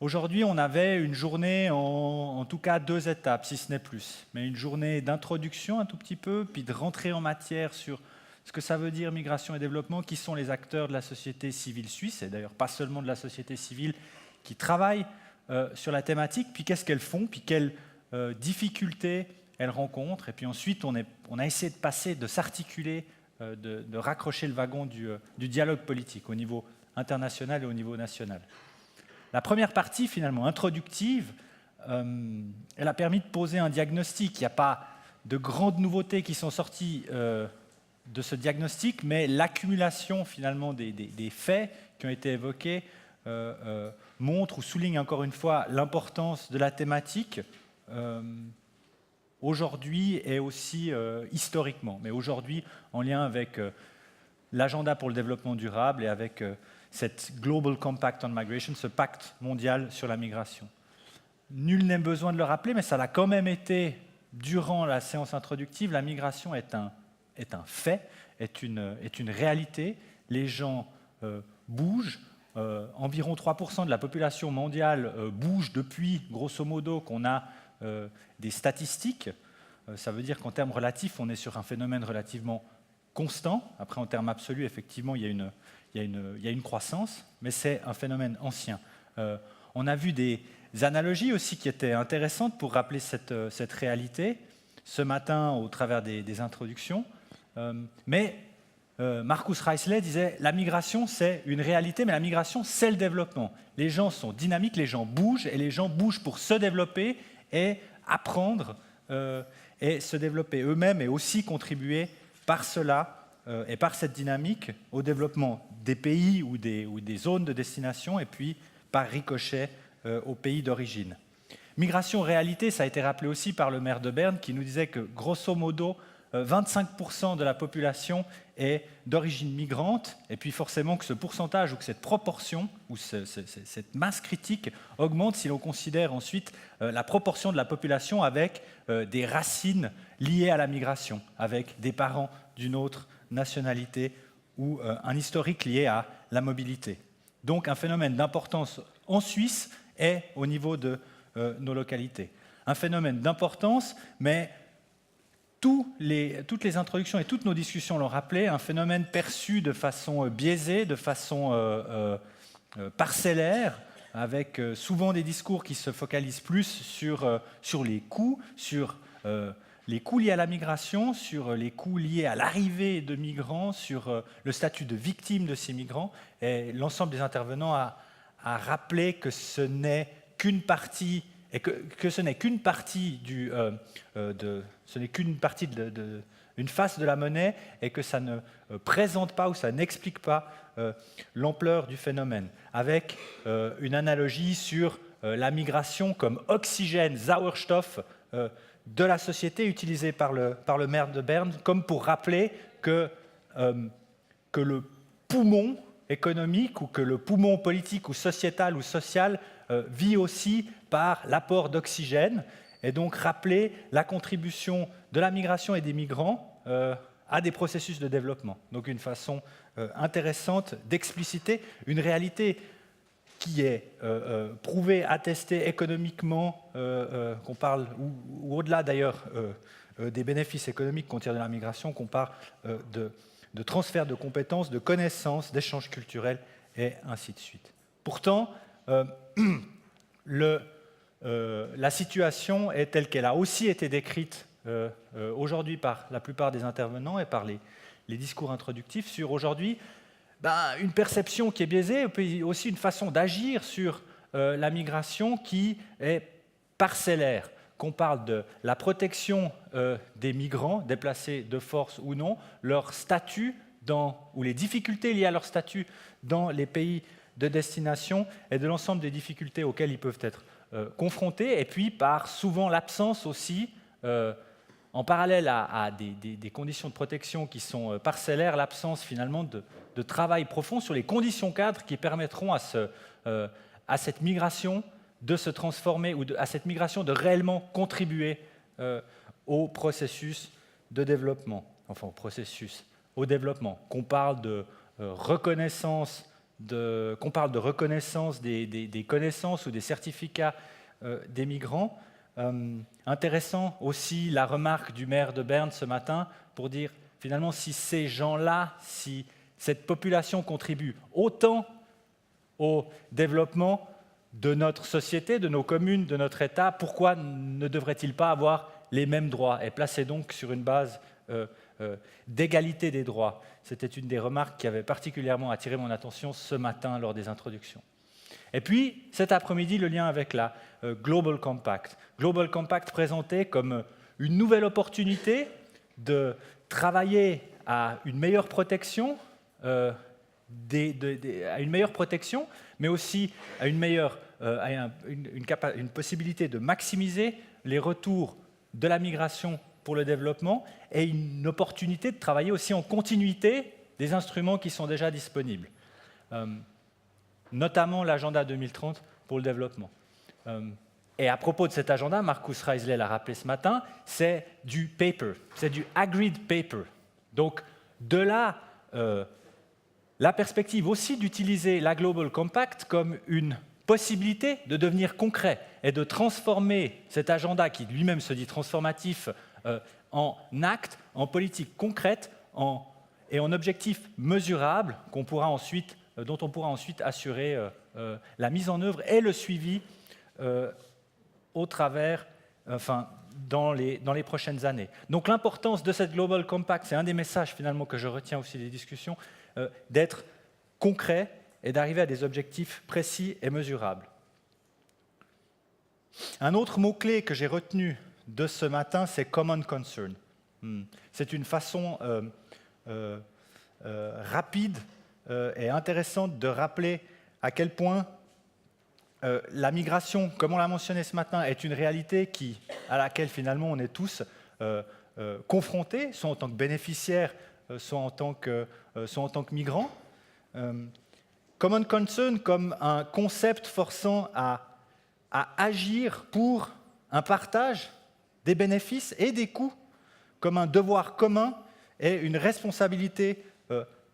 Aujourd'hui, on avait une journée, en tout cas 2 étapes, si ce n'est plus. Mais une journée d'introduction un tout petit peu, puis de rentrer en matière sur ce que ça veut dire migration et développement, qui sont les acteurs de la société civile suisse, et d'ailleurs pas seulement de la société civile qui travaillent sur la thématique, puis qu'est-ce qu'elles font, puis quelles difficultés elles rencontrent. Et puis ensuite, on a essayé de passer, de s'articuler, de raccrocher le wagon du dialogue politique au niveau international et au niveau national. La première partie, finalement, introductive, elle a permis de poser un diagnostic. Il n'y a pas de grandes nouveautés qui sont sorties de ce diagnostic, mais l'accumulation, finalement, des faits qui ont été évoqués montre ou souligne encore une fois l'importance de la thématique aujourd'hui et aussi historiquement, mais aujourd'hui en lien avec l'agenda pour le développement durable et avec cette Global Compact on Migration, ce pacte mondial sur la migration. Nul n'est besoin de le rappeler, mais ça l'a quand même été durant la séance introductive. La migration est un fait, est une réalité. Les gens bougent. Environ 3% de la population mondiale bouge depuis, grosso modo, qu'on a des statistiques. Ça veut dire qu'en termes relatifs, on est sur un phénomène relativement constant. Après, en termes absolus, effectivement, il y a une croissance, mais c'est un phénomène ancien. On a vu des analogies aussi qui étaient intéressantes pour rappeler cette réalité ce matin au travers des introductions. Mais Marcus Reisler disait « La migration, c'est une réalité, mais la migration, c'est le développement. Les gens sont dynamiques, les gens bougent, et les gens bougent pour se développer et apprendre et se développer eux-mêmes et aussi contribuer par cela et par cette dynamique au développement des pays ou des zones de destination et puis par ricochet aux pays d'origine. Migration réalité, ça a été rappelé aussi par le maire de Berne qui nous disait que grosso modo 25% de la population est d'origine migrante et puis forcément que ce pourcentage ou que cette proportion ou cette masse critique augmente si l'on considère ensuite la proportion de la population avec des racines liées à la migration, avec des parents d'une autre nationalité ou un historique lié à la mobilité. Donc un phénomène d'importance en Suisse et au niveau de nos localités. Un phénomène d'importance, mais toutes les introductions et toutes nos discussions l'ont rappelé, un phénomène perçu de façon biaisée, de façon parcellaire, avec souvent des discours qui se focalisent plus sur les coûts, sur les coûts liés à la migration, sur les coûts liés à l'arrivée de migrants, sur le statut de victime de ces migrants. Et l'ensemble des intervenants a rappelé que ce n'est qu'une partie et que ce n'est qu'une partie une face de la monnaie et que ça ne présente pas ou ça n'explique pas l'ampleur du phénomène, avec une analogie sur la migration comme oxygène, Sauerstoff, de la société utilisée par le maire de Berne, comme pour rappeler que le poumon économique ou que le poumon politique ou sociétal ou social vit aussi par l'apport d'oxygène, et donc rappeler la contribution de la migration et des migrants à des processus de développement. Donc une façon intéressante d'expliciter une réalité qui est prouvée, attestée économiquement, qu'on parle, ou au-delà d'ailleurs des bénéfices économiques qu'on tire de la migration, qu'on parle de transfert de compétences, de connaissances, d'échanges culturels, et ainsi de suite. Pourtant, la situation est telle qu'elle a aussi été décrite aujourd'hui par la plupart des intervenants et par les discours introductifs sur aujourd'hui une perception qui est biaisée, et puis aussi une façon d'agir sur la migration qui est parcellaire. Qu'on parle de la protection des migrants, déplacés de force ou non, leur statut ou les difficultés liées à leur statut dans les pays de destination et de l'ensemble des difficultés auxquelles ils peuvent être confrontés, et puis par souvent l'absence aussi, en parallèle à des conditions de protection qui sont parcellaires, l'absence finalement de travail profond sur les conditions cadres qui permettront à cette migration de se transformer ou à cette migration de réellement contribuer au processus de développement, enfin au développement, qu'on parle de reconnaissance qu'on parle de reconnaissance des connaissances ou des certificats des migrants. Intéressant aussi la remarque du maire de Berne ce matin pour dire finalement si ces gens-là, si cette population contribue autant au développement de notre société, de nos communes, de notre État, pourquoi ne devrait-il pas avoir les mêmes droits et placer donc sur une base d'égalité des droits? C'était une des remarques qui avait particulièrement attiré mon attention ce matin lors des introductions. Et puis, cet après-midi, le lien avec la Global Compact. Global Compact présenté comme une nouvelle opportunité de travailler à une meilleure protection, mais aussi à une possibilité de maximiser les retours de la migration pour le développement et une opportunité de travailler aussi en continuité des instruments qui sont déjà disponibles, notamment l'agenda 2030 pour le développement. Et à propos de cet agenda, Marcus Reisley l'a rappelé ce matin, c'est du paper, c'est du agreed paper. Donc de là, la perspective aussi d'utiliser la Global Compact comme une possibilité de devenir concret et de transformer cet agenda qui lui-même se dit transformatif en actes, en politique concrète et en objectifs mesurables dont on pourra ensuite assurer la mise en œuvre et le suivi dans les prochaines années. Donc l'importance de cette Global Compact, c'est un des messages finalement que je retiens aussi des discussions, d'être concret et d'arriver à des objectifs précis et mesurables. Un autre mot-clé que j'ai retenu de ce matin, c'est Common Concern. C'est une façon rapide et intéressante de rappeler à quel point la migration, comme on l'a mentionné ce matin, est une réalité à laquelle finalement on est tous confrontés, soit en tant que bénéficiaires, soit en tant que migrants. Common Concern comme un concept forçant à agir pour un partage des bénéfices et des coûts, comme un devoir commun et une responsabilité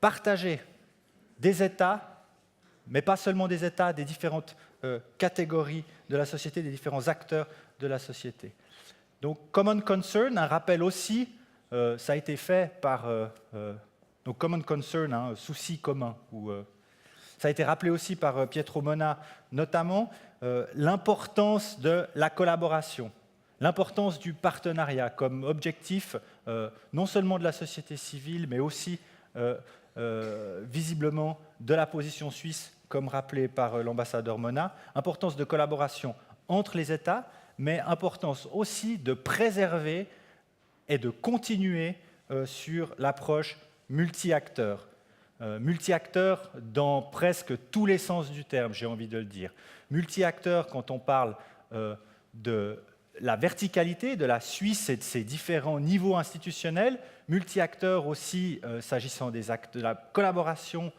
partagée des États, mais pas seulement des États, des différentes catégories de la société, des différents acteurs de la société. Donc Common Concern, un rappel aussi, ça a été fait par donc Common Concern, souci commun, ça a été rappelé aussi par Pietro Mona, notamment l'importance de la collaboration, l'importance du partenariat comme objectif non seulement de la société civile, mais aussi visiblement de la position suisse, comme rappelé par l'ambassadeur Mona, importance de collaboration entre les États, mais importance aussi de préserver et de continuer sur l'approche multi-acteurs. Multi-acteurs dans presque tous les sens du terme, j'ai envie de le dire. Multi-acteurs quand on parle de la verticalité de la Suisse et de ses différents niveaux institutionnels, multi-acteurs aussi s'agissant de la collaboration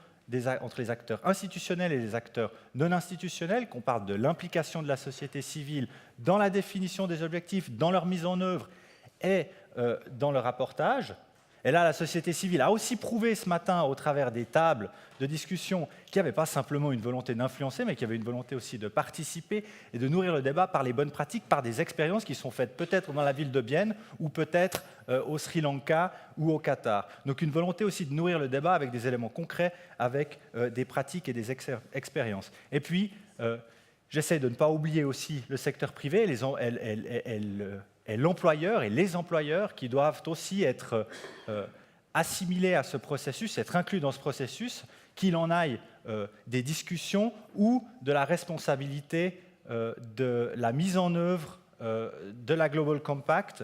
entre les acteurs institutionnels et les acteurs non institutionnels, qu'on parle de l'implication de la société civile dans la définition des objectifs, dans leur mise en œuvre et dans le rapportage. Et là, la société civile a aussi prouvé ce matin, au travers des tables de discussion, qu'il n'y avait pas simplement une volonté d'influencer, mais qu'il y avait une volonté aussi de participer et de nourrir le débat par les bonnes pratiques, par des expériences qui sont faites peut-être dans la ville de Bienne ou peut-être au Sri Lanka ou au Qatar. Donc une volonté aussi de nourrir le débat avec des éléments concrets, avec des pratiques et des expériences. Et puis, j'essaie de ne pas oublier aussi le secteur privé, et l'employeur et les employeurs qui doivent aussi être assimilés à ce processus, être inclus dans ce processus, qu'il en aille des discussions ou de la responsabilité de la mise en œuvre de la Global Compact,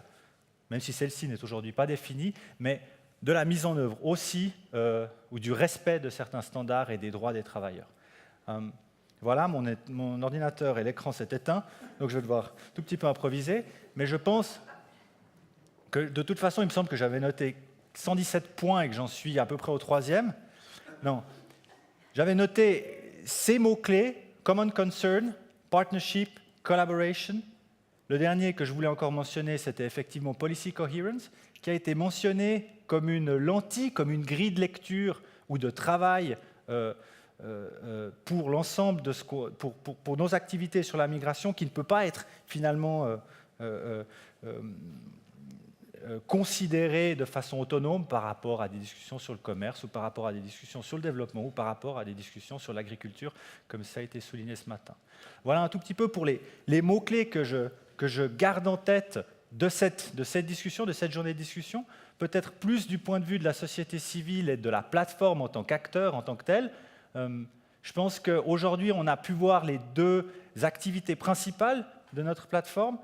même si celle-ci n'est aujourd'hui pas définie, mais de la mise en œuvre aussi ou du respect de certains standards et des droits des travailleurs. Voilà, mon ordinateur et l'écran s'est éteint, donc je vais devoir tout petit peu improviser, mais je pense que de toute façon, il me semble que j'avais noté 117 points et que j'en suis à peu près au 3e. Non, j'avais noté ces mots-clés, Common Concern, Partnership, Collaboration. Le dernier que je voulais encore mentionner, c'était effectivement Policy Coherence, qui a été mentionné comme une lentille, comme une grille de lecture ou de travail pour l'ensemble de pour nos activités sur la migration qui ne peut pas être finalement considéré de façon autonome par rapport à des discussions sur le commerce ou par rapport à des discussions sur le développement ou par rapport à des discussions sur l'agriculture, comme ça a été souligné ce matin. Voilà un tout petit peu pour les mots-clés que je garde en tête de cette discussion, de cette journée de discussion, peut-être plus du point de vue de la société civile et de la plateforme en tant qu'acteur, en tant que telle. Je pense qu'aujourd'hui, on a pu voir les deux activités principales de notre plateforme.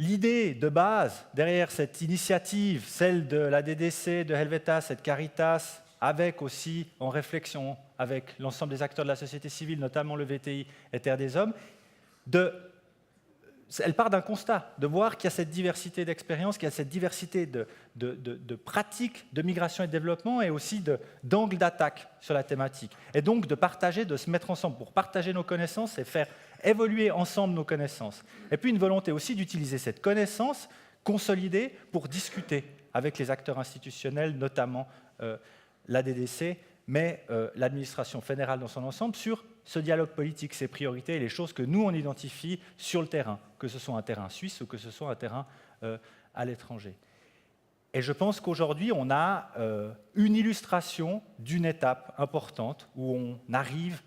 L'idée de base derrière cette initiative, celle de la DDC, de Helvetas et de Caritas, avec aussi en réflexion avec l'ensemble des acteurs de la société civile, notamment le VTI et Terre des Hommes, elle part d'un constat, de voir qu'il y a cette diversité d'expériences, qu'il y a cette diversité de pratiques de migration et de développement et aussi d'angles d'attaque sur la thématique. Et donc de partager, de se mettre ensemble pour partager nos connaissances et faire évoluer ensemble nos connaissances. Et puis une volonté aussi d'utiliser cette connaissance consolidée pour discuter avec les acteurs institutionnels, notamment la DDC, mais l'administration fédérale dans son ensemble, sur ce dialogue politique, ses priorités et les choses que nous, on identifie sur le terrain, que ce soit un terrain suisse ou que ce soit un terrain à l'étranger. Et je pense qu'aujourd'hui, on a une illustration d'une étape importante où on arrive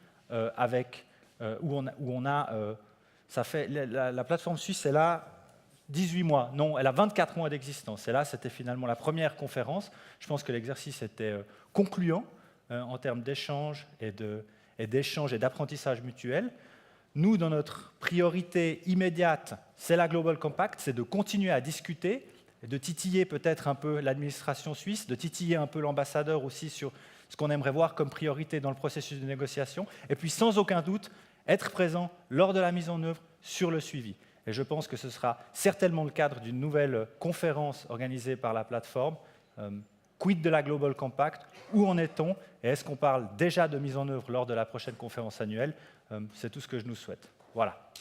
ça fait, la plateforme suisse, elle a 18 mois, non, elle a 24 mois d'existence. Et là, c'était finalement la première conférence. Je pense que l'exercice était concluant en termes d'échanges et d'apprentissage mutuel. Nous, dans notre priorité immédiate, c'est la Global Compact, c'est de continuer à discuter, et de titiller peut-être un peu l'administration suisse, de titiller un peu l'ambassadeur aussi sur ce qu'on aimerait voir comme priorité dans le processus de négociation, et puis sans aucun doute, être présent lors de la mise en œuvre sur le suivi. Et je pense que ce sera certainement le cadre d'une nouvelle conférence organisée par la plateforme. Quid de la Global Compact? Où en est-on? Et est-ce qu'on parle déjà de mise en œuvre lors de la prochaine conférence annuelle? C'est tout ce que je nous souhaite. Voilà.